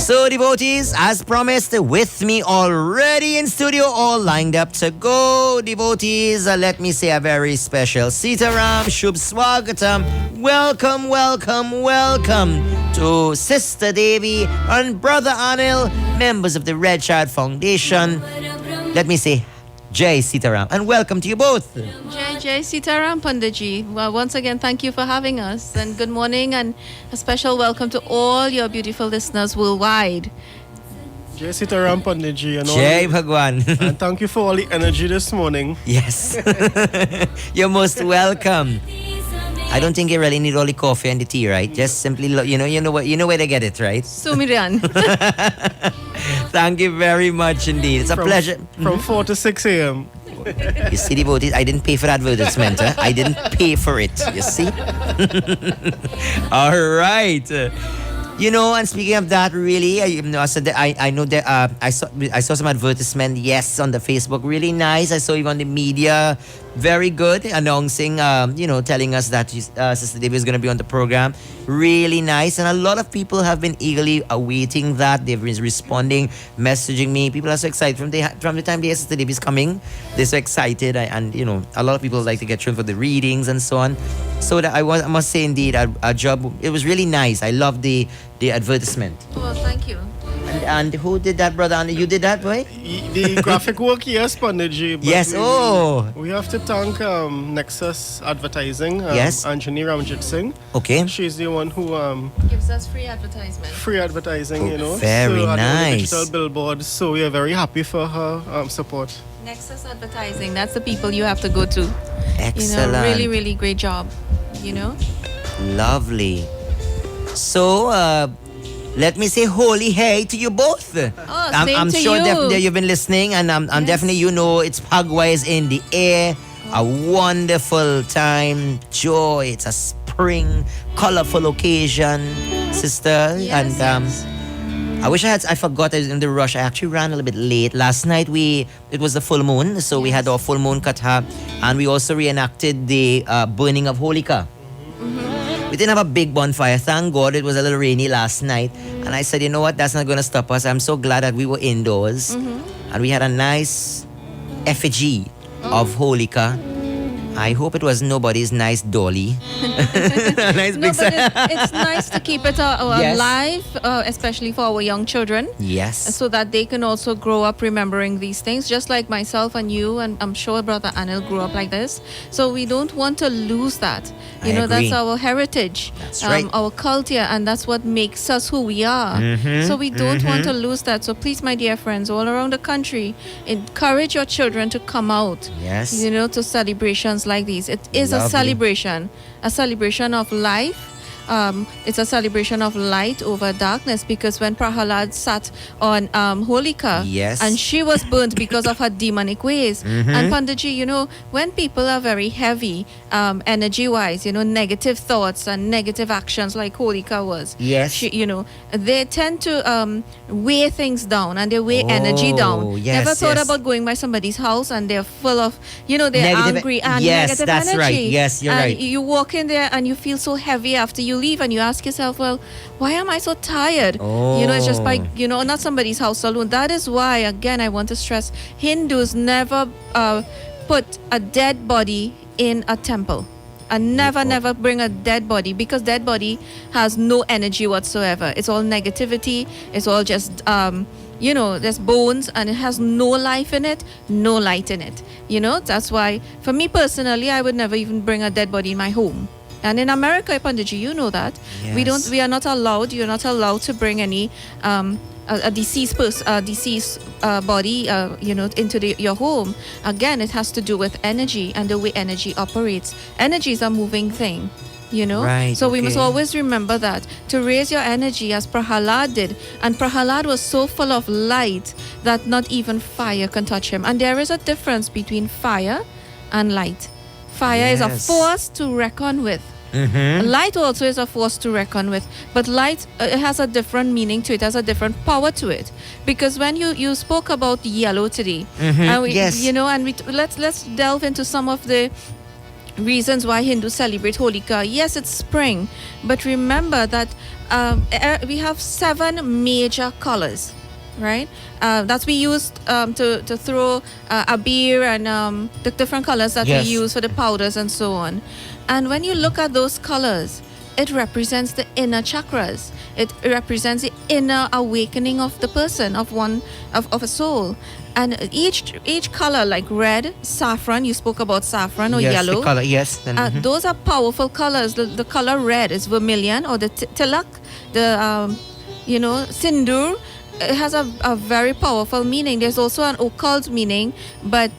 So, devotees, as promised, with me already in studio, all lined up to go. Devotees, let me say a very special Sitaram, Shubh Swagatam. Welcome, welcome, welcome to Sister Devi and Brother Anil, members of the Red Chariot Foundation. Let me say Jai Sitaram, and welcome to you both. Jai Sitaram, Panditji. Well, once again, thank you for having us, and good morning, and a special welcome to all your beautiful listeners worldwide. Jai Sitaram, Panditji. And Jai Bhagwan. And thank you for all the energy this morning. Yes. You're most welcome. I don't think you really need all the coffee and the tea, right? Just simply, you know where to get it, right? Sumirian. Thank you very much indeed. It's a pleasure. From 4 to 6 a.m. You see, devotees, I didn't pay for the advertisement. I didn't pay for it. You see? All right. And speaking of that, really, I know that I saw some advertisement, yes, on the Facebook. Really nice. I saw even on the media. Very good. Announcing, telling us that Sister Devi is going to be on the program. Really nice. And a lot of people have been eagerly awaiting that. They've been responding, messaging me. People are so excited from the time the Sister Devi is coming. They're so excited. And a lot of people like to get through for the readings and so on. So that I must say, indeed, a job. It was really nice. I love the advertisement. Well, thank you. And who did that, brother? And you did that, boy? The graphic work, yes, Panditji. Yes, We have to thank Nexus Advertising. Yes. Anjani Ramjit Singh. Okay. She's the one who Gives us free advertisement. free advertising, Very so, nice. Digital billboards. So we are very happy for her support. Nexus Advertising, that's the people you have to go to. Excellent. Really, really great job. Lovely. So, let me say holy hey to you both. I'm to sure you. definitely you've been listening, and I'm definitely it's Pagwa is in the air. A wonderful time, joy. It's a spring, colorful occasion, sister. Yes, yes. I wish I forgot I was in the rush. I actually ran a little bit late. Last night it was the full moon, so we had our full moon katha, and we also reenacted the burning of Holika. We didn't have a big bonfire. Thank God it was a little rainy last night. And I said, you know what? That's not going to stop us. I'm so glad that we were indoors. And we had a nice effigy of Holika. I hope it was nobody's nice dolly. Nice No, big but it's nice to keep it Yes. alive, especially for our young children. Yes. So that they can also grow up remembering these things, just like myself and you, and I'm sure Brother Anil grew up like this. So we don't want to lose that. I agree. That's our heritage, That's right. our culture, and that's what makes us who we are. So we don't want to lose that. So please, my dear friends, all around the country, encourage your children to come out. Yes. To celebrations like these. It is Lovely. a celebration of life. It's a celebration of light over darkness, because when Prahalad sat on Holika, Yes. and she was burnt because of her demonic ways. And Panditji, when people are very heavy, energy-wise, negative thoughts and negative actions like Holika was, Yes. they tend to weigh things down, and they weigh energy down. Yes, Never thought yes. about going by somebody's house and they're full of, they're Negative- angry and yes, negative that's energy. right. Yes, you're and right. You walk in there and you feel so heavy after you leave, and you ask yourself, well, why am I so tired? It's just by, not somebody's house alone. That is why, again, I want to stress, Hindus never put a dead body in a temple. And never bring a dead body, because dead body has no energy whatsoever. It's all negativity. It's all just, there's bones, and it has no life in it, no light in it. That's why, for me personally, I would never even bring a dead body in my home. And in America, Panditji, you know that. Yes. We are not allowed, you're not allowed to bring any, a deceased body, into your home. Again, it has to do with energy and the way energy operates. Energy is a moving thing, Right, So we must okay. always remember that, to raise your energy as Prahalad did. And Prahalad was so full of light that not even fire can touch him. And there is a difference between fire and light. Fire is a Yes. force to reckon with. Light also is a force to reckon with, but light it has a different meaning to it, has a different power to it. Because when you spoke about yellow today, and we, Yes. and let's delve into some of the reasons why Hindus celebrate Holika. Yes, it's spring, but remember that we have 7 major colors, right? That we used to throw a beer and the different colors that Yes. we use for the powders and so on. And when you look at those colors, it represents the inner chakras. It represents the inner awakening of the person, of a soul. And each color, like red, saffron, you spoke about saffron or yes, yellow. the color, yes. Then, Those are powerful colors. The color red is vermilion, or the tilak, the sindur. It has a very powerful meaning. There's also an occult meaning, but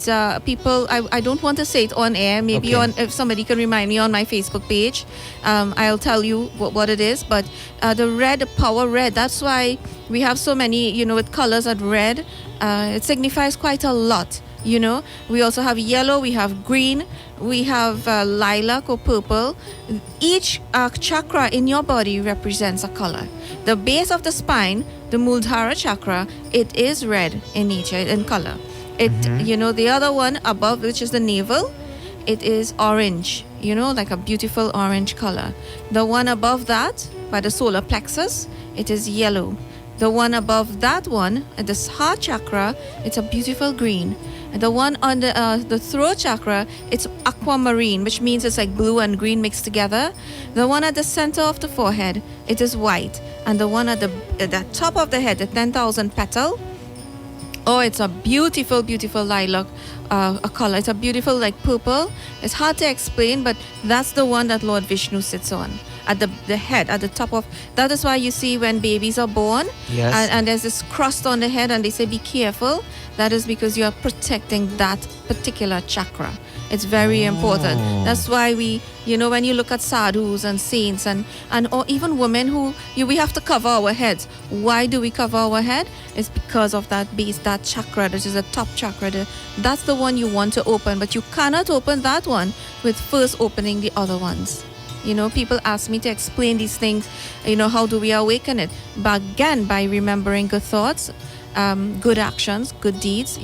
people, I don't want to say it on air. Maybe Okay. if somebody can remind me on my Facebook page, I'll tell you what it is. But the red, the power red, that's why we have so many, with colors at red. It signifies quite a lot. We also have yellow, we have green, we have lilac or purple. Each chakra in your body represents a color. The base of the spine, the Muladhara chakra, it is red in nature, in color. The other one above, which is the navel, it is orange, like a beautiful orange color. The one above that, by the solar plexus, it is yellow. The one above that one, at the heart chakra, it's a beautiful green. And the one on the throat chakra, it's aquamarine, which means it's like blue and green mixed together. The one at the center of the forehead, it is white. And the one at the top of the head, the 10,000 petal, oh, it's a beautiful, beautiful lilac a color. It's a beautiful, like purple. It's hard to explain, but that's the one that Lord Vishnu sits on. At the head, at the top of, that is why you see when babies are born, Yes. and there's this crust on the head, and they say be careful. That is because you are protecting that particular chakra. It's very important. That's why when you look at sadhus and saints and or even women we have to cover our heads. Why do we cover our head? It's because of that base, that chakra, that is the top chakra. That's the one you want to open, but you cannot open that one with first opening the other ones. People ask me to explain these things. How do we awaken it? But again, by remembering good thoughts, good actions, good deeds.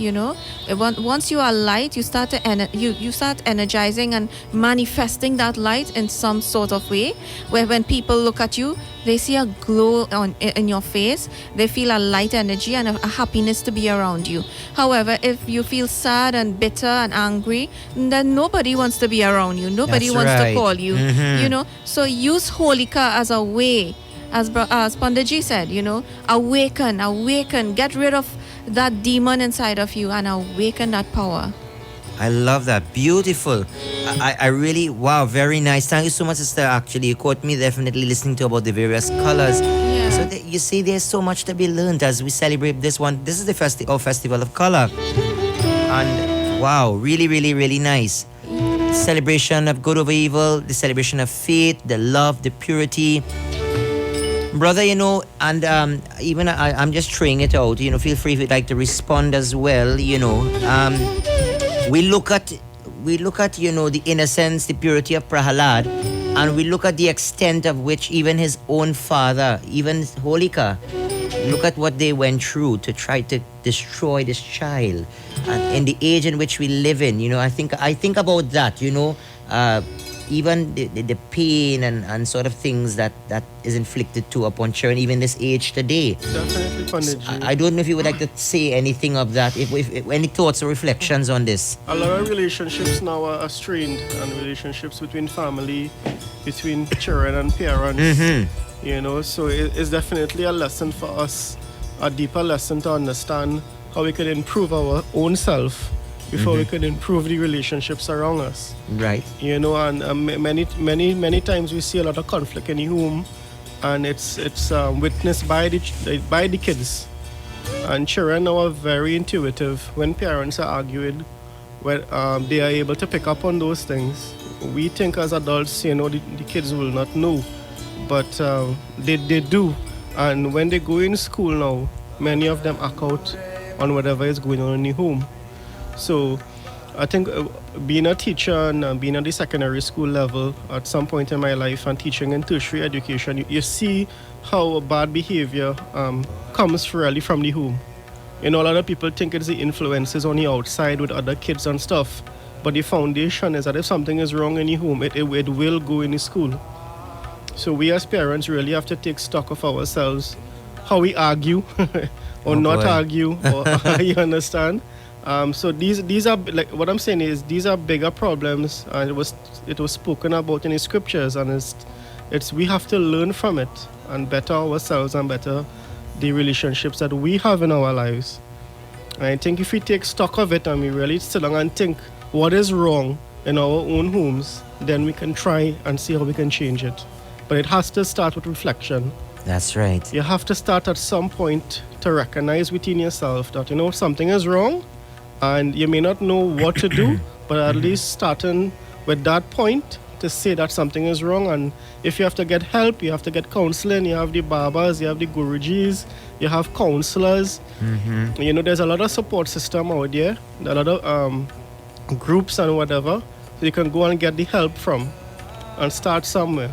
Once you are light, you start you start energizing and manifesting that light in some sort of way. Where when people look at you, they see a glow in your face. They feel a light energy and a happiness to be around you. However, if you feel sad and bitter and angry, then nobody wants to be around you. Nobody That's wants right. to call you. So use Holika as a way. As Pandaji said, awaken, get rid of that demon inside of you and awaken that power. I love that. Beautiful. I really, wow, very nice. Thank you so much, sister. Actually, you caught me definitely listening to about the various colors. Yeah. So you see, there's so much to be learned as we celebrate this one. This is the Festival of Color. And wow, really, really, really nice. Celebration of good over evil, the celebration of faith, the love, the purity. Brother, and even I'm just throwing it out, feel free if you'd like to respond as well, we look at the innocence, the purity of Prahalad, and we look at the extent of which even his own father, even Holika, look at what they went through to try to destroy this child. And in the age in which we live in, I think about that, even the pain and sort of things that is inflicted upon children, even this age today. Definitely, Panditji. I don't know if you would like to say anything of that, if any thoughts or reflections on this. A lot of relationships now are strained, and relationships between family, between children and parents. So it's definitely a lesson for us, a deeper lesson to understand how we can improve our own self before we can improve the relationships around us. Right. And many times we see a lot of conflict in the home, and it's witnessed by the kids. And children now are very intuitive. When parents are arguing, they are able to pick up on those things. We think as adults, the kids will not know, but they do. And when they go in school now, many of them act out on whatever is going on in the home. So I think being a teacher and being at the secondary school level at some point in my life and teaching in tertiary education, you see how bad behavior comes really from the home. A lot of people think it's the influences on the outside with other kids and stuff, but the foundation is that if something is wrong in the home, it will go in the school. So we as parents really have to take stock of ourselves, how we argue or Oh, not boy. argue, or you understand. So these are, like, what I'm saying is, these are bigger problems, and it was spoken about in the scriptures, and it's we have to learn from it and better ourselves and better the relationships that we have in our lives. And I think if we take stock of it and we really sit down and think what is wrong in our own homes, then we can try and see how we can change it. But it has to start with reflection. That's right. You have to start at some point to recognize within yourself that, something is wrong, and you may not know what to do, but at least starting with that point to say that something is wrong. And if you have to get help, you have to get counseling. You have the babas, you have the gurujis, you have counselors. There's a lot of support system out there, a lot of groups and whatever, so you can go and get the help from and start somewhere.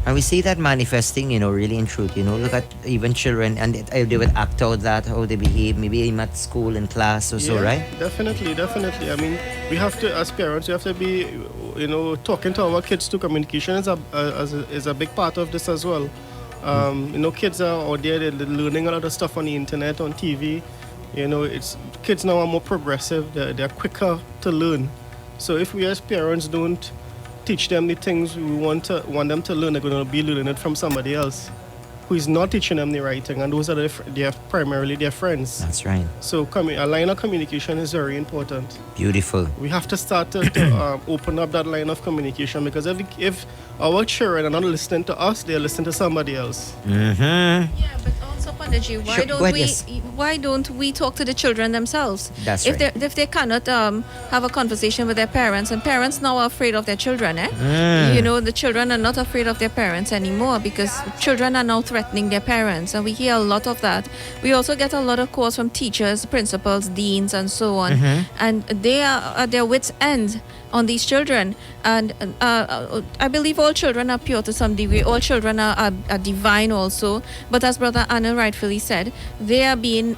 And we see that manifesting, really in truth. Look at even children, and they would act out that, how they behave, maybe even at school, in class or so, right? Definitely. I mean, we have to, as parents, we have to be, talking to our kids too. Communication is a big part of this as well. Kids are out there, they're learning a lot of stuff on the internet, on TV. Kids now are more progressive, they're quicker to learn. So if we as parents don't teach them the things we want them to learn, they're going to be learning it from somebody else who is not teaching them the right thing, and those are primarily their friends. That's right. So a line of communication is very important. Beautiful. We have to start to open up that line of communication, because if our children are not listening to us, they're listening to somebody else. Mm-hmm. Yeah, but also, Pandaji, Sure, go ahead, yes. why don't we talk to the children themselves? That's if right. If they cannot have a conversation with their parents, and parents now are afraid of their children, the children are not afraid of their parents anymore, because children are now threatening their parents, and we hear a lot of that. We also get a lot of calls from teachers, principals, deans, and so on, and they are at their wits' end on these children. And I believe all children are pure to some degree. All children are divine also. But as Brother Anna rightfully said, they are being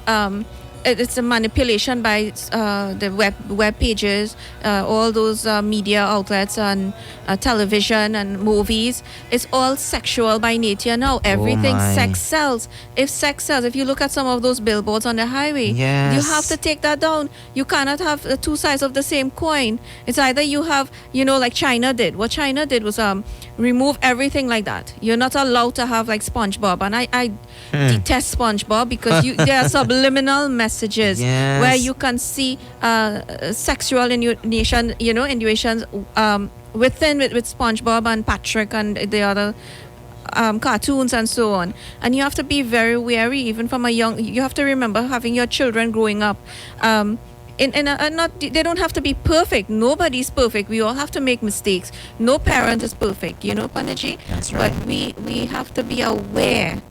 it's a manipulation by the web pages, all those media outlets, and television and movies. It's all sexual by nature now. Everything my. sex sells. If sex sells, if you look at some of those billboards on the highway, Yes. you have to take that down. You cannot have the two sides of the same coin. It's either you have, like China did. What China did was remove everything like that. You're not allowed to have like SpongeBob, and I detest SpongeBob, because there are subliminal messages Yes. where you can see sexual innuations within with SpongeBob and Patrick and the other cartoons and so on. And you have to be very wary, even from you have to remember having your children growing up. They don't have to be perfect. Nobody's perfect. We all have to make mistakes. No parent is perfect, Panaji. That's right. But we have to be aware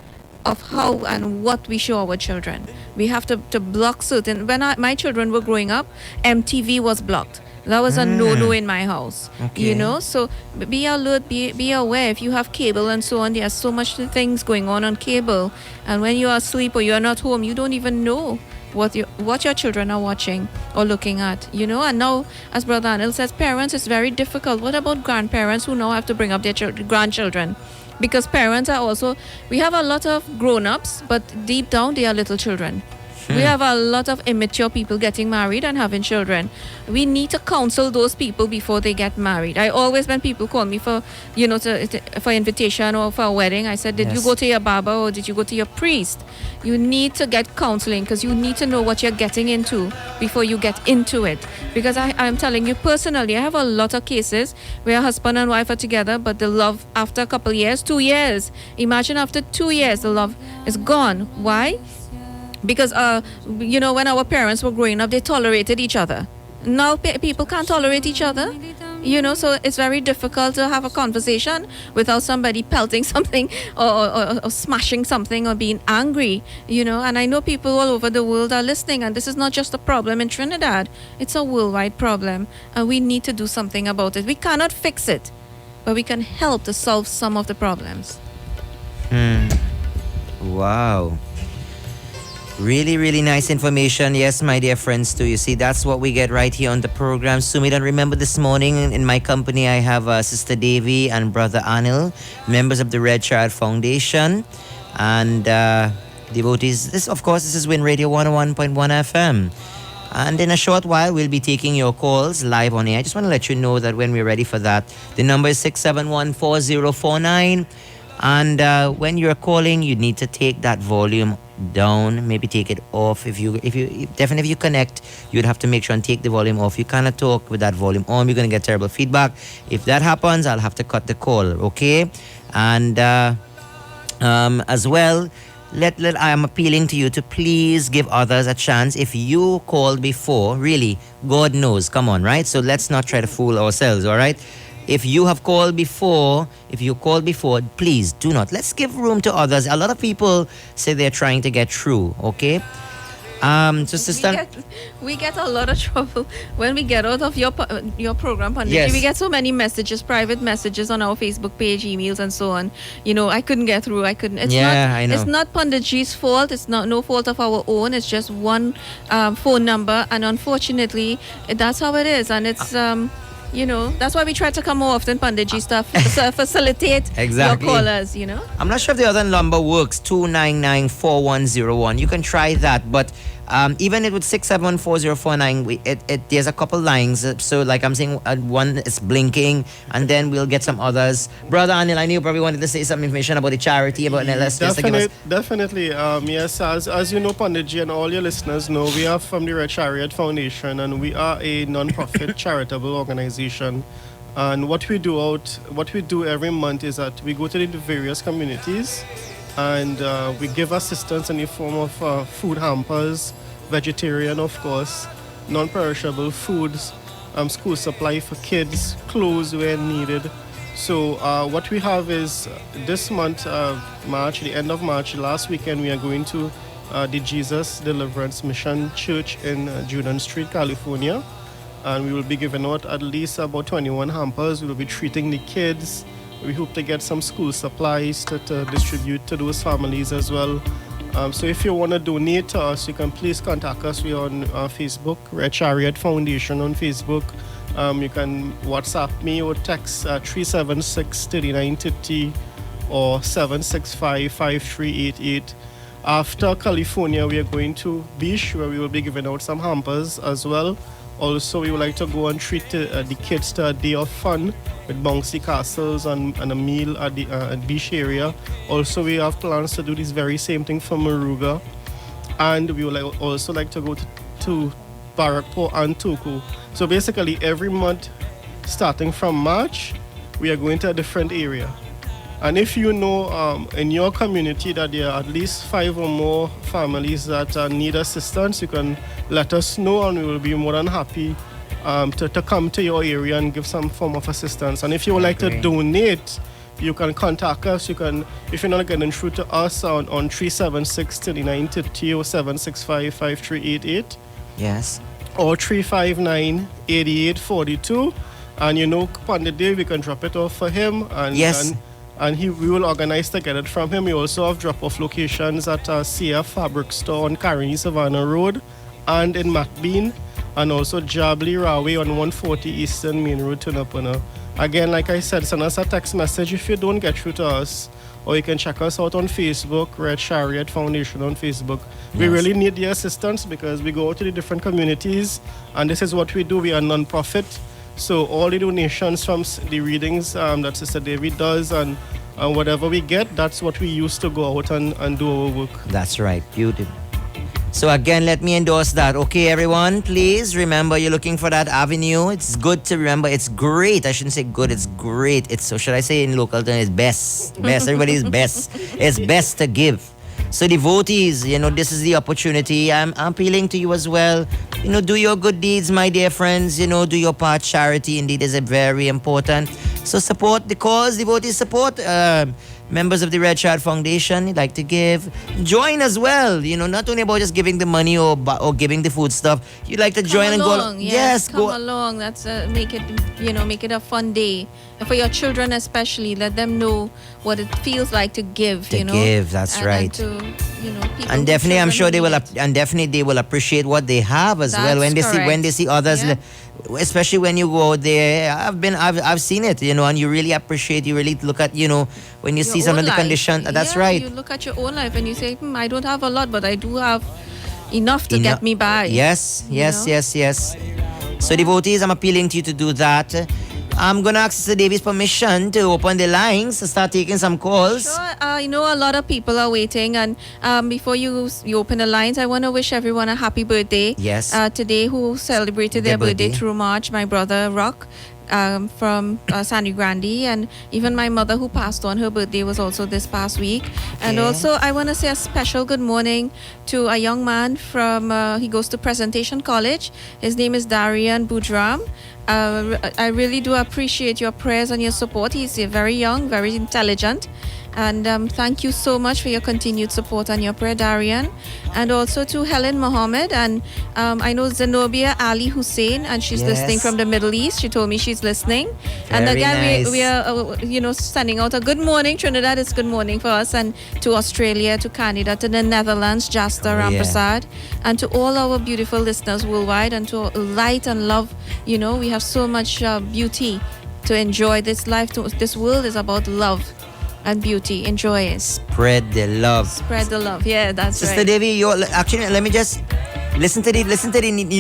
of how and what we show our children. We have to block certain. When my children were growing up, MTV was blocked. That was a no-no in my house. Okay. So be alert, be aware. If you have cable and so on, there are so much things going on cable. And when you are asleep or you are not home, you don't even know what your children are watching or looking at. And now, as Brother Anil says, parents, it's very difficult. What about grandparents who now have to bring up their grandchildren? Because parents are also, we have a lot of grown-ups, but deep down they are little children. We have a lot of immature people getting married and having children. We need to counsel those people before they get married. I always, when people call me for, for invitation or for a wedding, I said, did you Yes. go to your Baba or did you go to your priest? You need to get counseling, because you need to know what you're getting into before you get into it. Because I'm telling you personally, I have a lot of cases where husband and wife are together, but the love after a couple years, 2 years. Imagine after 2 years, the love is gone. Why? Because, when our parents were growing up, they tolerated each other. Now people can't tolerate each other. So it's very difficult to have a conversation without somebody pelting something or smashing something or being angry, And I know people all over the world are listening, and this is not just a problem in Trinidad. It's a worldwide problem, and we need to do something about it. We cannot fix it, but we can help to solve some of the problems. Wow. Really, really nice information. Yes, my dear friends, too. You see, that's what we get right here on the program. Sumit, and remember this morning in my company, I have Sister Devi and Brother Anil, members of the Red Chariot Foundation, and devotees. This, of course, this is Win Radio 101.1 FM. And in a short while, we'll be taking your calls live on air. I just want to let you know that when we're ready for that, the number is 6714049. And when you're calling, you need to take that volume down, maybe take it off. If you definitely, if you connect, you'd have to make sure and take the volume off. You cannot talk with that volume on. You're going to get terrible feedback. If that happens, I'll have to cut the call, okay? And as well, I am appealing to you to please give others a chance. If you called before, really, God knows, come on, right? So let's not try to fool ourselves, all right? If you have called before, please do not. Let's give room to others. A lot of people say they're trying to get through, okay? We get a lot of trouble when we get out of your program, Pandit. Yes. We get so many messages, private messages on our Facebook page, emails, and so on. You know, I couldn't get through. I couldn't. I know. It's not Panditji's fault. It's no fault of our own. It's just one phone number, and unfortunately, that's how it is. And it's you know, that's why we try to come more often, Panditji, stuff to facilitate Exactly. your callers, you know. I'm not sure if the other number works, 2994101. You can try that, but even it with 6714049, there's a couple lines. So like I'm saying, one is blinking, and then we'll get some others. Brother Anil, I knew you probably wanted to say some information about the charity, about NLS. Definitely. Yes, as you know, Panditji, and all your listeners know, we are from the Red Chariot Foundation, and we are a non-profit charitable organization. And what we do every month is that we go to the various communities, and we give assistance in the form of food hampers, vegetarian, of course, non-perishable foods, school supply for kids, clothes where needed. So what we have is this month, March, the end of March, last weekend, we are going to the Jesus Deliverance Mission Church in Judan Street, California. And we will be giving out at least about 21 hampers. We will be treating the kids. We hope to get some school supplies to distribute to those families as well. So if you want to donate to us, you can please contact us. We are on Facebook, Red Chariot Foundation on Facebook. You can WhatsApp me or text 376-3930 or 765-5388. After California, we are going to Beach, where we will be giving out some hampers as well. Also, we would like to go and treat the kids to a day of fun with bouncy castles and a meal at the beach area. Also, we have plans to do this very same thing for Moruga. And we would also like to go to Barakpo and Toko. So basically, every month, starting from March, we are going to a different area. And if you know in your community that there are at least 5 or more families that need assistance, you can let us know, and we will be more than happy to come to your area and give some form of assistance. And if you would like to donate, you can contact us. You can, if you're not getting through to us, on 376-3930 or 765-5388. Yes. Or 359-8842. And you know, Pandit Devi, we can drop it off for him. And, yes. And we will organize to get it from him. We also have drop-off locations at CF Fabric Store on Caroni Savannah Road and in MacBean, and also Jabli Railway on 140 Eastern Main Road, Tunapuna. Again, like I said, send us a text message if you don't get through to us, or you can check us out on Facebook, Red Chariot Foundation on Facebook. Yes. We really need the assistance because we go out to the different communities, and this is what we do. We are non-profit. So all the donations from the readings that Sister Devi does and whatever we get, that's what we use to go out and do our work. That's right. Beautiful. So again, let me endorse that. Okay, everyone, please remember you're looking for that avenue. It's good to remember. It's great. I shouldn't say good. It's great. It's, so should I say in local terms, it's best. Best. Everybody is best. It's best to give. So devotees, you know, this is the opportunity. I'm appealing to you as well. You know, do your good deeds, my dear friends. You know, do your part. Charity indeed is a very important. So support the cause, devotees, support members of the Red Chariot Foundation. You'd like to give. Join as well. You know, not only about just giving the money or giving the food stuff. You'd like to join and go. Yes, come along. That's make it a fun day. And for your children especially, let them know what it feels like to give. To give, that's right. And people. And who definitely, I'm children sure they who will, need it. and definitely they will appreciate what they have as well when That's they see others. Yeah. Especially when you go there, I've seen it, and you really appreciate. You really look at, when you Your see some own of the life. condition. That's Yeah, right. You look at your own life and you say, I don't have a lot, but I do have enough to get me by. Yes, yes, know? yes. So devotees, I'm appealing to you to do that. I'm gonna ask Sister Davy's permission to open the lines to start taking some calls. Sure. I know a lot of people are waiting, and before you open the lines, I want to wish everyone a happy birthday. Yes. Today, who celebrated Their their birthday birthday. through March, my brother Rock. From Sandy Grande, and even my mother who passed on, her birthday was also this past week. And Okay. also I want to say a special good morning to a young man from he goes to Presentation College. His name is Darian Budram. I really do appreciate your prayers and your support. He's very young, very intelligent. And thank you so much for your continued support and your prayer, Darian. And also to Helen Mohammed. And I know Zenobia Ali Hussein, and she's Yes. listening from the Middle East. She told me she's listening. And Very again, nice. we are, sending out a good morning. Trinidad is good morning for us. And to Australia, to Canada, to the Netherlands, Jasta Oh, yeah. Ramprasad. And to all our beautiful listeners worldwide. And to light and love. We have so much beauty to enjoy. This life, this world is about love and beauty. Enjoy it. Spread the love. Spread the love. Yeah, that's Sister right. Devi, actually, let me just listen to the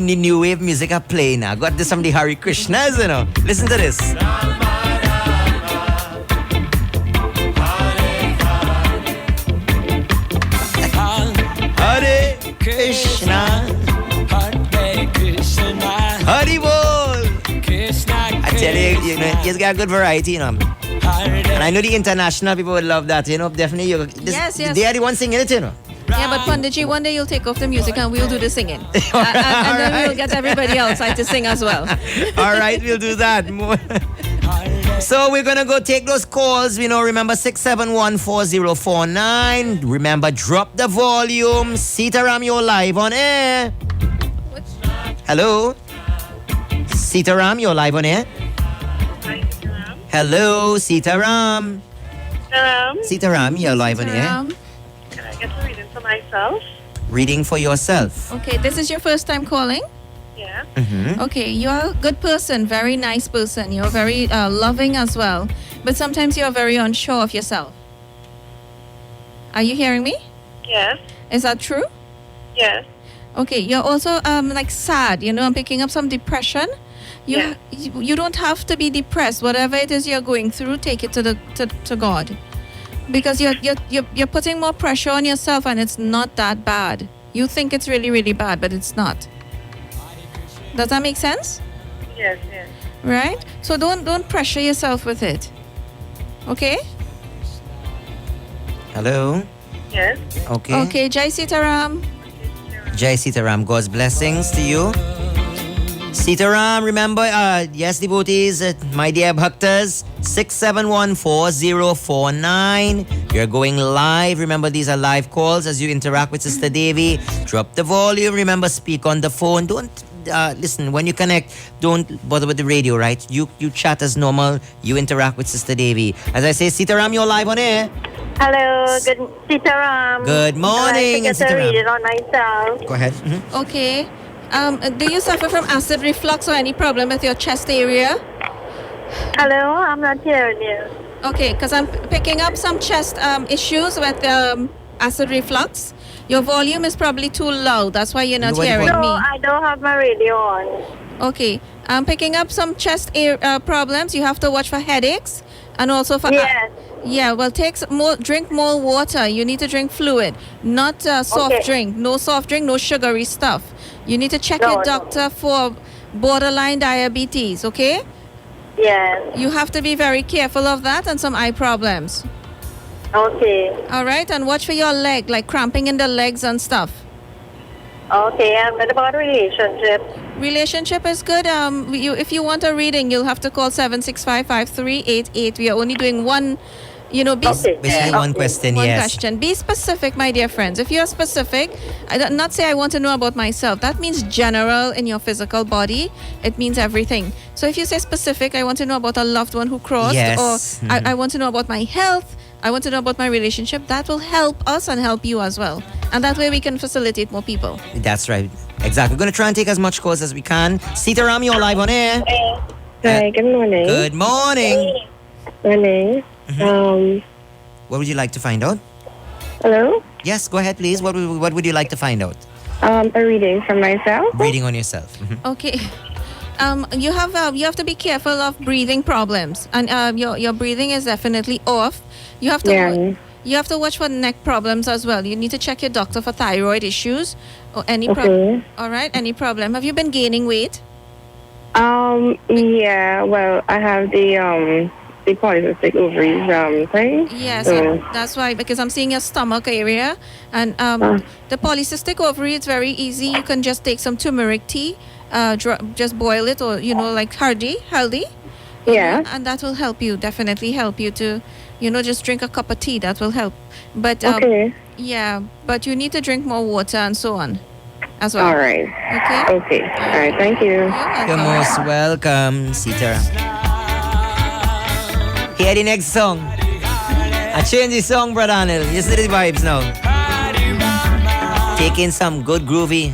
new wave music I play now. Got this from the Hare Krishnas, Listen to this. Hare Krishna, Hare Krishna, Hare Bol. Krishna, I tell you, he's got a good variety, And I know the international people would love that, Definitely, Yes. they are the ones singing it, Yeah, but Panditji, one day you'll take off the music and we'll do the singing. And then we'll get everybody outside to sing as well. All right, we'll do that. So we're gonna go take those calls. Remember 6714049. Remember, drop the volume. Sitaram, you're live on air. Hello, Sitaram, you're live on air. Hello, Sitaram. Sitaram, you're live on air. Can I get a reading for myself? Reading for yourself. Okay, this is your first time calling? Yeah. Okay, you're a good person, very nice person. You're very loving as well. But sometimes you're very unsure of yourself. Are you hearing me? Yes. Is that true? Yes. Okay, you're also like sad. I'm picking up some depression. Yeah. You don't have to be depressed. Whatever it is you're going through, take it to God, because you're putting more pressure on yourself, and it's not that bad. You think it's really, really bad, but it's not. Does that make sense? Yes. Yes. Right? So don't pressure yourself with it. Okay? Hello. Yes. Okay. Okay, Jai Sitaram. Jai Sitaram, God's blessings to you. Sitaram, remember, yes, devotees, my dear bhaktas, 6714049. You're going live. Remember, these are live calls as you interact with Sister Devi. Drop the volume. Remember, speak on the phone. Don't listen, when you connect, don't bother with the radio, right? You chat as normal. You interact with Sister Devi. As I say, Sitaram, you're live on air. Hello. Good Sitaram. Good morning, I'd like to get a Sitaram. reading on myself. Go ahead. Okay. Do you suffer from acid reflux or any problem with your chest area? Hello. I'm not hearing you. Okay, because I'm picking up some chest issues with acid reflux. Your volume is probably too loud. That's why you're not Lower the hearing No, me. I don't have my radio on. Okay, I'm picking up some chest problems. You have to watch for headaches and also for Yes. yeah. Well, drink more water. You need to drink fluid, not soft Okay. drink. No soft drink, no sugary stuff. You need to check No, your no. doctor for borderline diabetes. Okay, Yes. you have to be very careful of that and some eye problems. Okay. All right, and watch for your leg, like cramping in the legs and stuff. Okay. And what about relationship? Relationship is good. If you want a reading, you'll have to call 765-5388. We are only doing one. Okay. Basically, one question, One yes. question. Be specific, my dear friends. If you're specific, I do not say I want to know about myself. That means general in your physical body. It means everything. So if you say specific, I want to know about a loved one who crossed, Yes. or I want to know about my health. I want to know about my relationship. That will help us and help you as well. And that way we can facilitate more people. That's right. Exactly. We're going to try and take as much calls as we can. Sitaram, you're live on air. Hi, good morning. Good morning. Morning. What would you like to find out? Hello? Yes, go ahead, please. What would you like to find out? A reading for myself. Reading on yourself. Mhm. Okay. You have to be careful of breathing problems, and your breathing is definitely off. You have to you have to watch for neck problems as well. You need to check your doctor for thyroid issues or any problem. All right, any problem? Have you been gaining weight? Yeah. Well, I have the polycystic ovaries thing. Yes, So, that's why, because I'm seeing your stomach area, and the polycystic ovary, it's very easy. You can just take some turmeric tea, just boil it, or like healthy, yeah. and that will help you, definitely help you to, just drink a cup of tea. That will help. But Okay. yeah, but you need to drink more water and so on, as well. All right. Okay. Okay. All right. Thank you. You're You're welcome. most welcome, Sitaram. Hear the next song. I change the song, brother Anil. You see the vibes now. Take in some good groovy,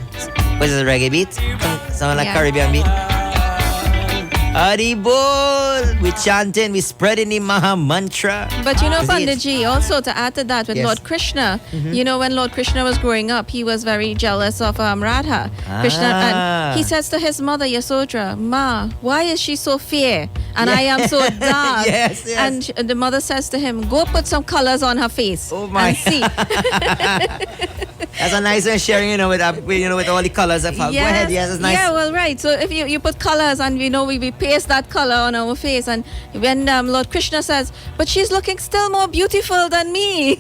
what is it, reggae beat? Sound like Yeah. Caribbean beat. Haribol, we chanting, we spreading the Maha mantra. But Is it? Panditji, also to add to that with Yes. Lord Krishna, when Lord Krishna was growing up, he was very jealous of Radha. Krishna, and he says to his mother Yasodhara, "Ma, why is she so fair and I am so dark?" Yes, yes. And the mother says to him, "Go put some colors on her face Oh my. and see." That's a nice one sharing, with all the colors of her. Go ahead, yes, it's nice. Yeah, well, right. So if you put colors and we paste that color on our face, and when Lord Krishna says, "But she's looking still more beautiful than me."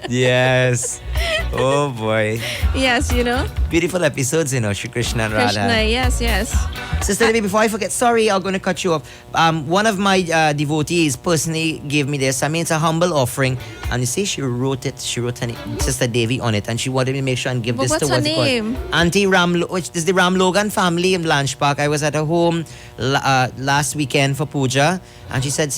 Yes. Oh boy. Yes, Beautiful episodes, Shri Krishna and Radha. Krishna. Yes. Sister Devi, before I forget, sorry, I'm going to cut you off. One of my devotees personally gave me this. I mean, it's a humble offering. And you see, she wrote Sister Devi on it. And she wanted me to make sure and give But this what's to her what's it called? name? Auntie which is the Ram Logan family in Blanche Park. I was at her home last weekend for puja. And she said,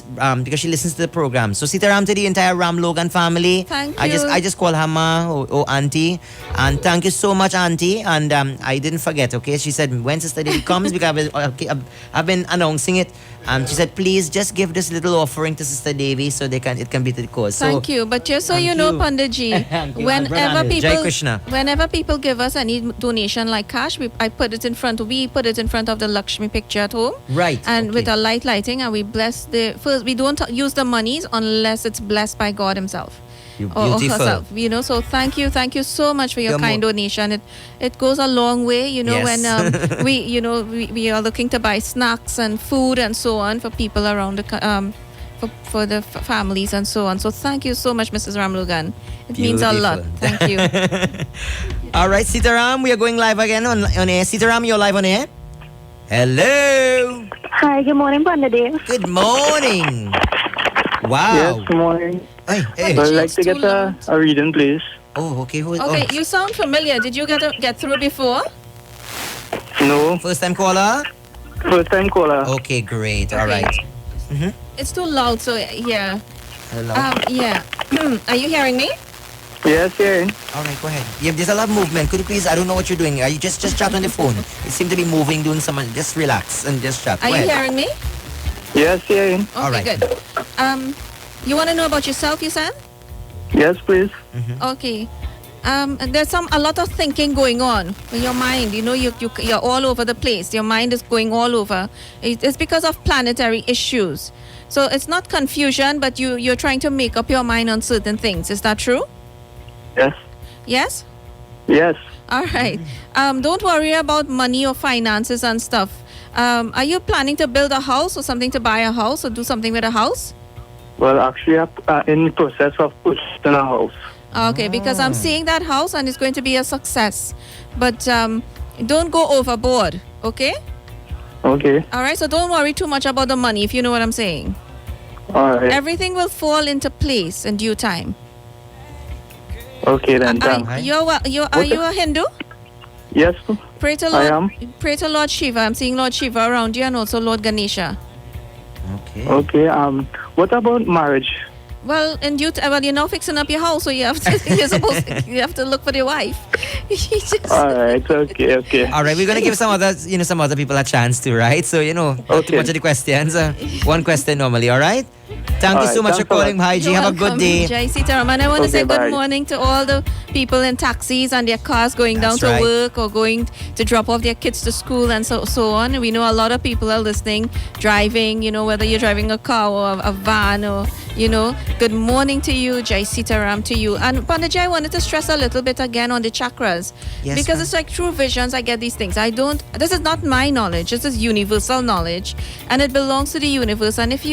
because she listens to the program. So Sitaram to the entire Ram Logan family. Thank I you. just call her ma or auntie. And thank you so much, auntie. And I didn't forget, okay? She said, when Sister Devi comes, because I've been announcing it. And she said, please just give this little offering to Sister Devi so it can be to the cause. Thank you. But just so Thank you know, you. Panditji, Thank you. whenever Brother Jai Krishna. people give us any donation like cash, we put it in front of the Lakshmi picture at home. Right. And okay. with a lighting, and we bless we don't use the monies unless it's blessed by God himself. You Or beautiful. herself, so thank you so much for your You're kind donation. It goes a long way, Yes. when we are looking to buy snacks and food and so on for people around the for the families and so on. So thank you so much, Mrs. Ramlugan. It means a lot. Beautiful. Thank you. All right, Sitaram, we are going live again on air. Sitaram, you're live on air. Hello. Hi. Good morning, Pandit. Good morning. Wow. Yes, good morning. Hey. I would like to get a reading, please. Oh, okay. Okay, you sound familiar. Did you get through before? No, First time caller? first time caller. Okay, great. All Okay. right. It's too loud, so yeah. Hello. Yeah. Are you hearing me? Yes, yeah. All right, go ahead. Yeah, there's a lot of movement. Could you please, I don't know what you're doing. Are you just chat on the phone? You seem to be moving, doing something. Just relax and just chat. Are Go you ahead. hearing me? Yes, yeah. Okay, All right. good. You want to know about yourself, you said? Yes, please. Okay. There's a lot of thinking going on in your mind. You're all over the place. Your mind is going all over. It's because of planetary issues. So it's not confusion, but you're trying to make up your mind on certain things. Is that true? Yes. Yes? Yes. All right. Don't worry about money or finances and stuff. Are you planning to build a house or something, to buy a house or do something with a house? Well, actually, I'm in the process of purchasing a house. Okay, because I'm seeing that house and it's going to be a success. But don't go overboard, okay? Okay. All right, so don't worry too much about the money, if you know what I'm saying. All right. Everything will fall into place in due time. Okay, then. Thanks. Are you a Hindu? Yes, Pray to I Lord. am. Pray to Lord Shiva. I'm seeing Lord Shiva around you and also Lord Ganesha. Okay. Okay. What about marriage? Well, and you're now fixing up your house, so you have to you have to look for your wife. You just- All right. Okay. All right, we're gonna give some other people a chance to, right? So not too Okay. much of the questions. One question normally. All right. Thank you All so right, much for thanks a lot. calling, Haiji. You're Have a good welcome, day. Jai Sitaram. And I want to Okay, say good bye. morning to all the people in taxis and their cars going That's down to right. work or going to drop off their kids to school and so on. We know a lot of people are listening, driving, whether you're driving a car or a van or, good morning to you, Jai Sitaram to you. And Pandit, I wanted to stress a little bit again on the chakras. Yes, because ma'am. it's like through visions, I get these things. This is not my knowledge. This is universal knowledge and it belongs to the universe. And if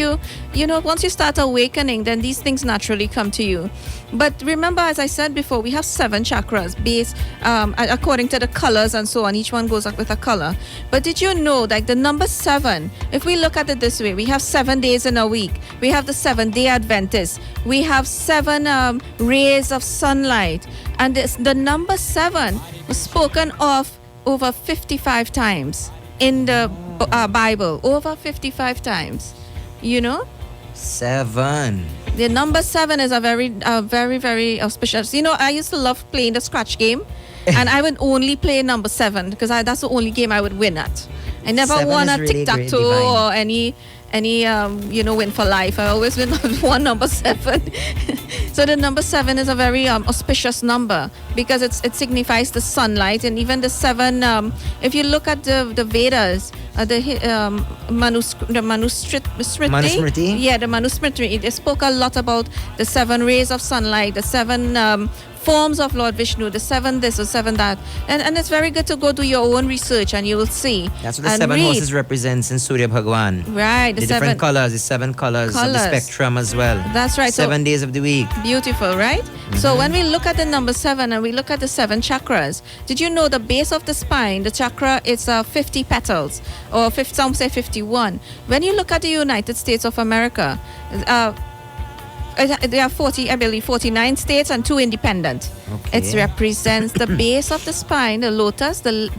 once you start awakening, then these things naturally come to you. But remember, as I said before, we have 7 chakras based according to the colors and so on. Each one goes up with a color. But did you know that the number 7, if we look at it this way, we have 7 days in a week. We have the 7-day Adventist. We have 7 rays of sunlight. And the number 7 was spoken of over 55 times in the Bible. Over 55 times. 7. The number 7 is a very, very auspicious. I used to love playing the scratch game, and I would only play number 7 because that's the only game I would win at. I never 7 won is a really tic-tac-toe great, divine. or any win for life. I always won number 7. So the number 7 is a very auspicious number because it signifies the sunlight, and even the 7. If you look at the Vedas, the Manusmriti. Yeah, the Manusmriti. It spoke a lot about the 7 rays of sunlight, the 7 forms of Lord Vishnu, the 7 this or 7 that, and it's very good to go do your own research and you will see. That's what the and 7 read. horses represents in Surya Bhagwan. Right, The different colors, the 7 colors of the Colours. spectrum as well. That's right. 7 days of the week. Beautiful, right? So when we look at the number 7 and we look at the 7 chakras, did you know the base of the spine, the chakra, it's 50 petals, or some say 51. When you look at the United States of America, there are 49 states and 2 independent. Okay. It represents the base of the spine, the lotus, the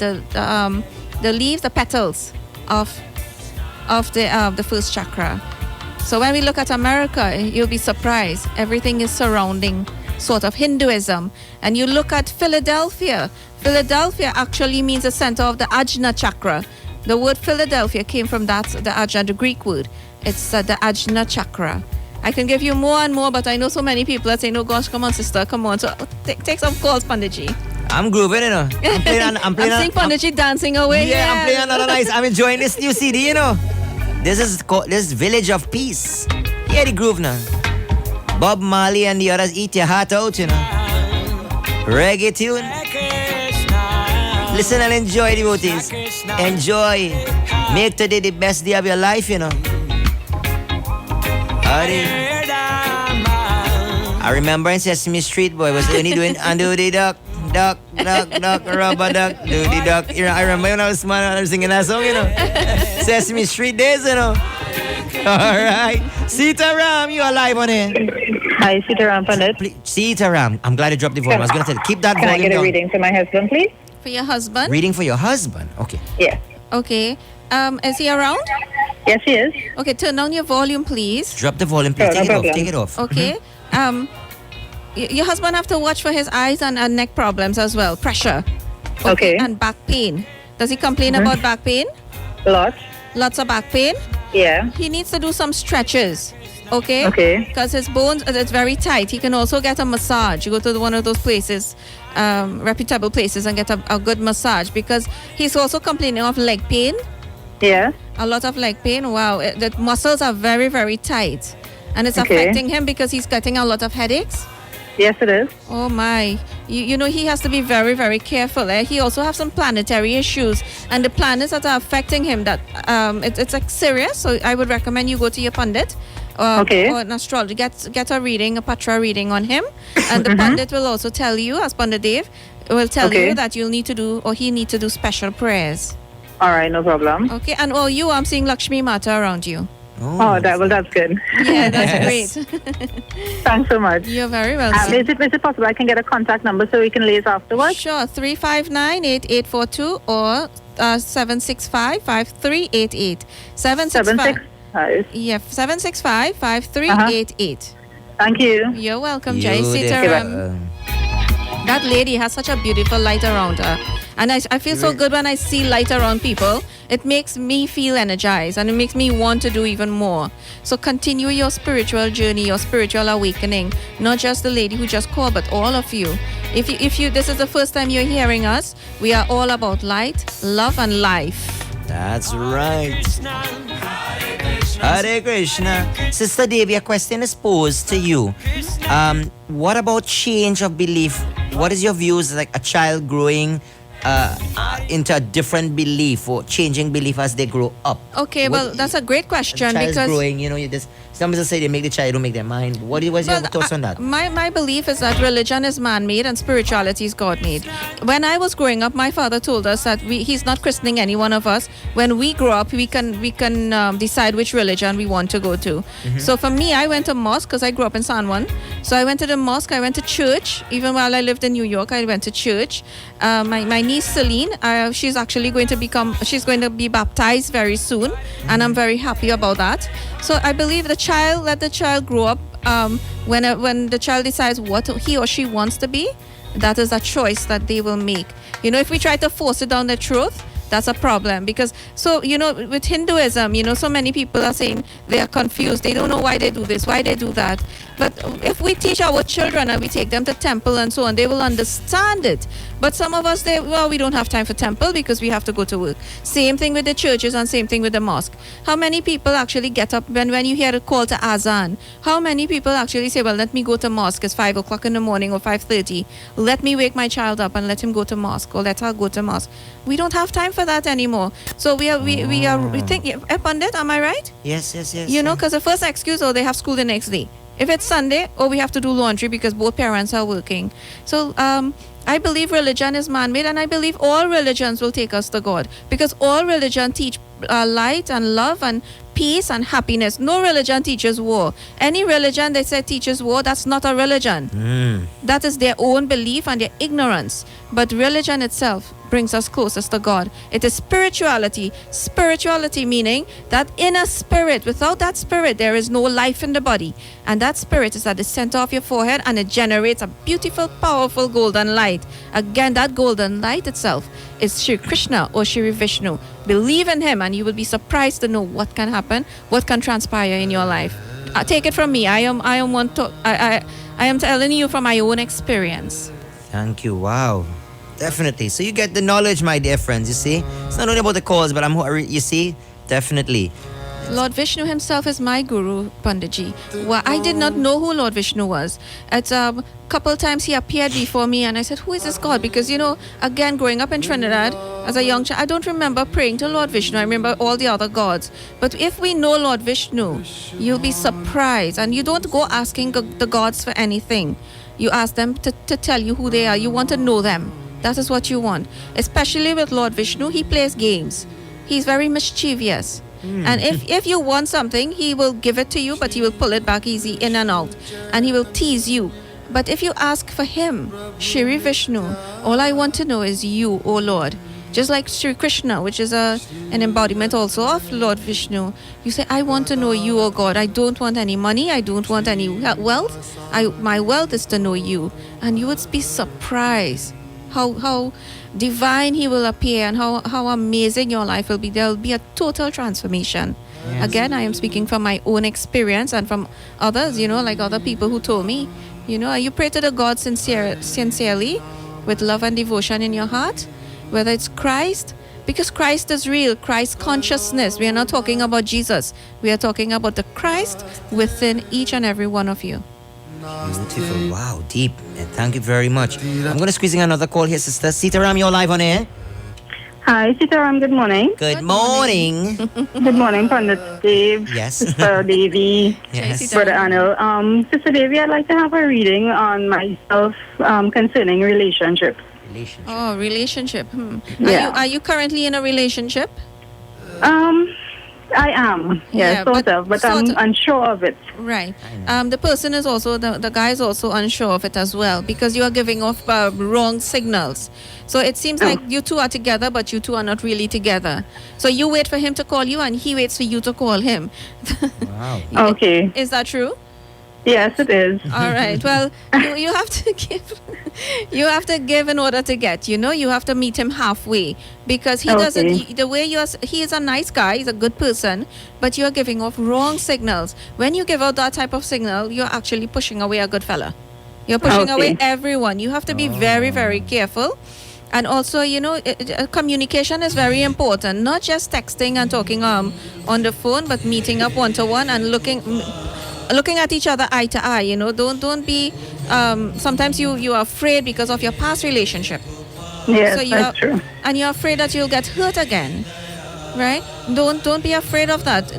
leaves, the petals of the first chakra. So when we look at America, you'll be surprised. Everything is surrounding sort of Hinduism. And you look at Philadelphia. Philadelphia actually means the center of the Ajna chakra. The word Philadelphia came from the Ajna, the Greek word. It's the Ajna chakra. I can give you more and more, but I know so many people that say, no, gosh, come on, sister, come on. So take some calls, Panditji. I'm grooving, I'm playing I'm seeing Panditji dancing away. Yeah, I'm playing another nice. I'm enjoying this new CD, This is called this Village of Peace. Hear the groove now. Bob Marley and the others eat your heart out, Reggae tune. Listen and enjoy, devotees. Enjoy. Make today the best day of your life, Howdy. I remember in Sesame Street, boy, was only doing undo the duck, rubber duck, do the duck. I remember when I was small, I was singing that song, Sesame Street days, All right. Sitaram, you are live on it. Hi, Sitaram Pandit. Sitaram, I'm glad you dropped the volume. I was going to tell you, keep that Can I volume get a down. reading for my husband, please? For your husband? Reading for your husband. Okay. Yes. Okay. Is he around? Yes, he is. Okay, turn down your volume, please. Drop the volume, please. Sure, Take no it off. problem. Take it off. Okay. Your husband have to watch for his eyes and neck problems as well. Pressure. Okay. And back pain. Does he complain about back pain? Lots. Lots of back pain? Yeah. He needs to do some stretches. Okay? Okay. Because his bones, it's very tight. He can also get a massage. You go to one of those places, reputable places, and get a good massage, because he's also complaining of leg pain. Yeah. A lot of leg pain. Wow. The muscles are very, very tight. And it's Okay. affecting him because he's getting a lot of headaches. Yes, it is. Oh my. He has to be very, very careful. He also has some planetary issues. And the planets that are affecting him, that it's like serious. So I would recommend you go to your Pandit. Okay. Or an astrologer. Get a reading, a Patra reading on him. And the Pandit will also tell you, as Pandit Dev, will tell Okay. you that you'll need to do, or he need to do special prayers. All right, no problem. Okay. And I'm seeing Lakshmi Mata around you. Oh, that's good. Yeah, that's Yes. great. Thanks so much. You're very welcome. Is it possible I can get a contact number so we can liaise afterwards? Sure, 359-8842 or 765-5388. 765 Hi. Yeah, 765-5388. Thank you. You're welcome, Jai Beautiful. Sitaram. That lady has such a beautiful light around her. And I feel so good when I see light around people. It makes me feel energized and it makes me want to do even more. So continue your spiritual journey, your spiritual awakening. Not just the lady who just called, but all of you. If you this is the first time you're hearing us, we are all about light, love, and life. That's right. Hare Krishna. Sister Devi, a question is posed to you. What about change of belief? What is your views like a child growing into a different belief or changing belief as they grow up? Okay, well, What- that's a great question Child's because growing, you just some people say they make the child don't make their mind. What's your thoughts on that? My belief is that religion is man-made and spirituality is God-made. When I was growing up, my father told us that he's not christening any one of us. When we grow up, we can decide which religion we want to go to. So for me, I went to mosque because I grew up in San Juan. So I went to the mosque. I went to church. Even while I lived in New York, I went to church. My niece Celine, she's actually going to be baptized very soon, and I'm very happy about that. So I believe let the child grow up. When the child decides what he or she wants to be, that is a choice that they will make. If we try to force it down their throat, that's a problem. Because with Hinduism, so many people are saying they are confused. They don't know why they do this, why they do that. But if we teach our children and we take them to temple and so on, they will understand it. But some of us, we don't have time for temple because we have to go to work. Same thing with the churches and same thing with the mosque. How many people actually get up when you hear a call to azan? How many people actually say, well, let me go to mosque. It's 5 o'clock in the morning or 5:30. Let me wake my child up and let him go to mosque or let her go to mosque. We don't have time for that anymore. So we think, Pandit, am I right? Yes. Because the first excuse, they have school the next day. If it's Sunday, we have to do laundry because both parents are working. So I believe religion is man-made, and I believe all religions will take us to God because all religion teach light and love and peace and happiness. No religion teaches war. Any religion they say teaches war, that's not a religion. That is their own belief and their ignorance. But religion itself brings us closest to God. It is spirituality. Spirituality meaning that inner spirit. Without that spirit, there is no life in the body. And that spirit is at the center of your forehead and it generates a beautiful, powerful golden light. Again, that golden light itself is Shri Krishna or Shri Vishnu. Believe in him and you will be surprised to know what can happen, what can transpire in your life. Take it from me. I am telling you from my own experience. Thank you. Wow. Definitely. So you get the knowledge, my dear friends, you see? It's not only about the cause, but you see? Definitely. Lord Vishnu himself is my guru, Panditji. Well, I did not know who Lord Vishnu was. At a couple times he appeared before me and I said, who is this God? Because, again, growing up in Trinidad as a young child, I don't remember praying to Lord Vishnu. I remember all the other gods. But if we know Lord Vishnu, you'll be surprised. And you don't go asking the gods for anything. You ask them to tell you who they are. You want to know them. That is what you want. Especially with Lord Vishnu, he plays games. He's very mischievous. And if you want something, he will give it to you, but he will pull it back easy in and out. And he will tease you. But if you ask for him, Shri Vishnu, all I want to know is you, O Lord. Just like Shri Krishna, which is an embodiment also of Lord Vishnu. You say, I want to know you, O God. I don't want any money. I don't want any wealth. My wealth is to know you. And you would be surprised how divine he will appear and how amazing your life will be. There will be a total transformation. Yes. Again, I am speaking from my own experience and from others, like other people who told me, you pray to the God sincerely with love and devotion in your heart, whether it's Christ, because Christ is real, Christ consciousness. We are not talking about Jesus. We are talking about the Christ within each and every one of you. Beautiful. Wow, deep. And thank you very much. I'm going to squeeze in another call here, sister. Sitaram, you're live on air. Hi, Sitaram. Good morning. Good morning. Good morning, Pandit Dave. Yes. Sister Devi. Yes. Brother Anil. Sister Devi, I'd like to have a reading on myself concerning relationship. Oh, relationship. Yeah. Are you currently in a relationship? I am, yes, Yeah, sort but of, but sort I'm of. unsure of it. Right. The person is also, the guy is also unsure of it as well, because you are giving off wrong signals. So it seems like you two are together, but you two are not really together. So you wait for him to call you, and he waits for you to call him. Wow. Okay. Is that true? Yes, it is. All right. Well, you have to give, you have to give in order to get. You know, you have to meet him halfway, because he doesn't. Okay. The way he is a nice guy, he's a good person, but you are giving off wrong signals. When you give out that type of signal, you're actually pushing away a good fella. You're pushing Okay. away everyone. You have to be very, very careful. And also, you know, communication is very important. Not just texting and talking on the phone, but meeting up one to one and looking at each other eye to eye. You know, don't be. Sometimes you are afraid because of your past relationship. Yes, So that's true. and you're afraid that you'll get hurt again, right? Don't be afraid of that.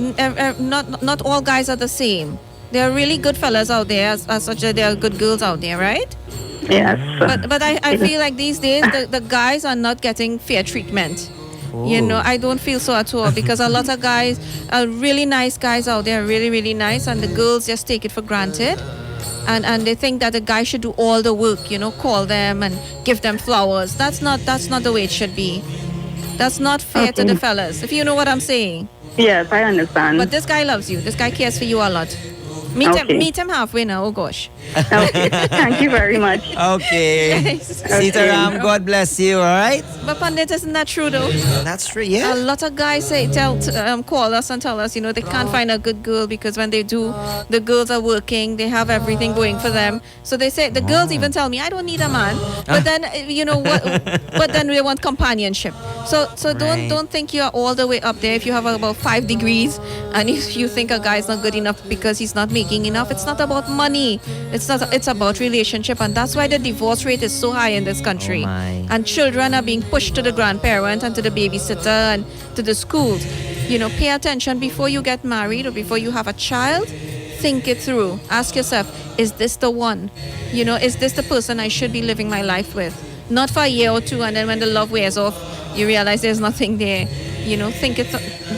Not all guys are the same. There are really good fellas out there, as such as there are good girls out there, right? Yes. But I feel like these days the guys are not getting fair treatment. You know, I don't feel so at all, because a lot of guys are really nice guys out there, really, really nice, and the girls just take it for granted. And they think that the guy should do all the work, you know, call them and give them flowers. That's not the way it should be. That's not fair to the fellas, if you know what I'm saying. Yes, I understand. But this guy loves you. This guy cares for you a lot. Meet him halfway now. Oh gosh. Okay. Thank you very much. Okay. Sitaram, God bless you, all right? But Pandit, isn't that true though? That's true, A yeah. lot of guys call us and tell us, you know, they can't find a good girl, because when they do, the girls are working, they have everything going for them. So they say, the girls even tell me, I don't need a man. But then, you know what? But then we want companionship. So Right. don't think you're all the way up there if you have about 5 degrees and you think a guy's not good enough because he's not making enough. It's not about money. It's about relationship, and that's why the divorce rate is so high in this country. Oh my. And children are being pushed to the grandparent and to the babysitter and to the schools. You know, pay attention before you get married or before you have a child. Think it through. Ask yourself, is this the one? You know, is this the person I should be living my life with? Not for a year or two, and then when the love wears off, you realize there's nothing there. You know, think it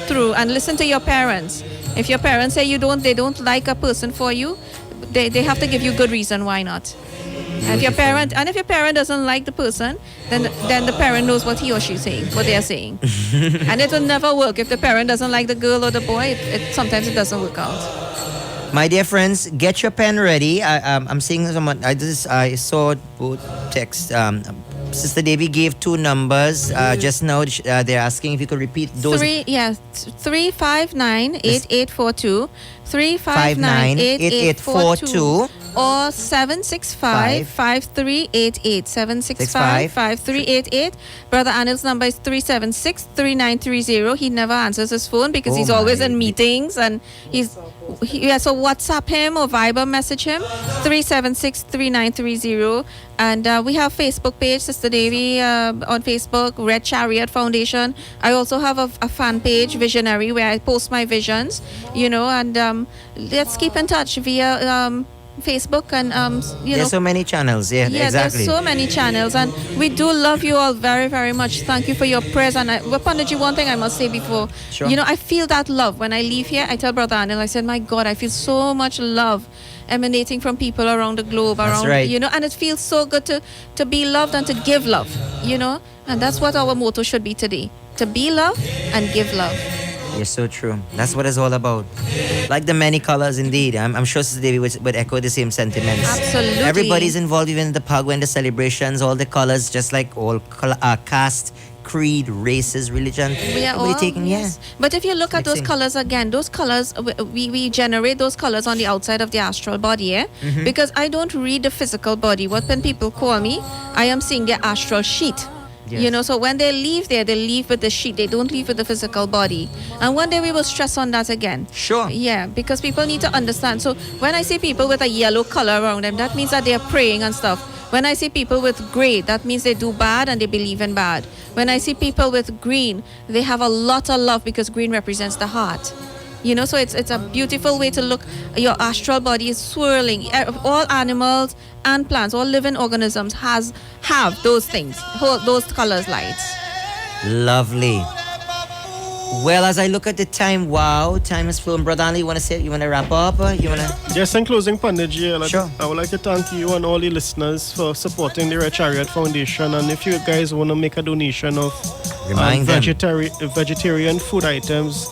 through and listen to your parents. If your parents say they don't like a person for you, they have to give you good reason why not. If your parent doesn't like the person, then the parent knows what he or she's saying, what they are saying. And it will never work. If the parent doesn't like the girl or the boy, sometimes it doesn't work out. My dear friends, get your pen ready. I'm seeing someone. I saw both texts. Sister Devi gave 2 numbers just now. They're asking if you could repeat those. 359-8842, 359-8842, or 765-5388, 765-5388. Brother Anil's number is 376-3930. He never answers his phone because he's always in meetings, and so WhatsApp him or Viber message him, 376-3930. And we have Facebook page, Sister Devi, on Facebook, Red Chariot Foundation. I also have a fan page, Visionary, where I post my visions, you know, and let's keep in touch via Facebook and, There's so many channels, yeah, exactly. There's so many channels, and we do love you all very, very much. Thank you for your prayers. And Panditji, one thing I must say before, Sure. you know, I feel that love when I leave here. I tell Brother Anil, I said, my God, I feel so much love emanating from people around the globe, That's right. you know, and it feels so good to be loved and to give love, you know, and that's what our motto should be today: to be loved and give love. You're so true. That's what it's all about. Like the many colors, indeed. I'm sure Sister Devi would echo the same sentiments. Absolutely. Everybody's involved, even in the Pago and the celebrations, all the colors, just like all caste, creed, races, religion. We are Everybody all, taking, yes. But if you look at those Mixing. colors again, those colors, we generate those colors on the outside of the astral body, eh? Because I don't read the physical body. What when people call me, I am seeing their astral sheet. Yes. You know, so when they leave there, they leave with the sheet. They don't leave with the physical body. And one day we will stress on that again. Sure. Yeah, because people need to understand. So when I see people with a yellow color around them, that means that they're praying and stuff. When I see people with gray, that means they do bad and they believe in bad. When I see people with green, they have a lot of love because green represents the heart. You know, so it's a beautiful way to look. Your astral body is swirling. All animals and plants, all living organisms have those things, those colors, lights. Lovely. Well, as I look at the time, wow, time has flown. Brother Ali, you want to wrap up? You want to? Just in closing, Panditji, Sure. I would like to thank you and all the listeners for supporting the Chariot Foundation. And if you guys want to make a donation of Remind them. vegetarian food items,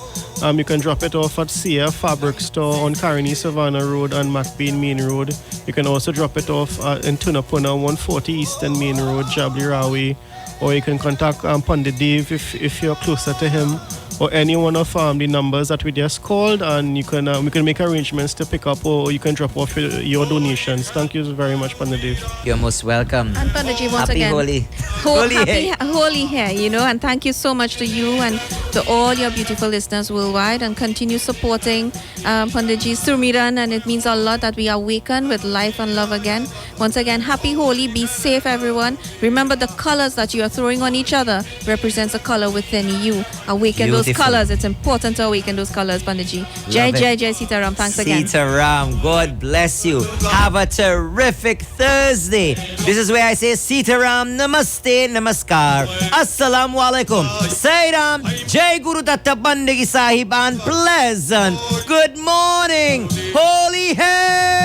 you can drop it off at Sia Fabric Store on Caroni Savannah Road and McBean Main Road. You can also drop it off in Tunapuna, 140 Eastern Main Road, Jablirawi. Or you can contact Pandit Dev if you're closer to him, or any one of the numbers that we just called, and you can we can make arrangements to pick up, or you can drop off your donations. Thank you very much, Pandit Dev. You're most welcome. And Panditji, once Happy again, Holi. Holi here, you know, and thank you so much to you and to all your beautiful listeners worldwide, and continue supporting Panditji Surmiran, and it means a lot that we awaken with life and love again. Once again, happy Holi, be safe everyone. Remember, the colors that you are throwing on each other represents a color within you. Awaken those Beautiful. colors. It's important to awaken those colors, Panditji. Jai Love it. Jai Jai Sitaram. Thanks again. Sitaram, God bless you. Have a terrific Thursday. This is where I say Sitaram, Namaste, Namaskar, Assalamu Alaikum, Sairam, Jai Guru Datta Bandagi Sahib, and pleasant good morning. Holy Hey!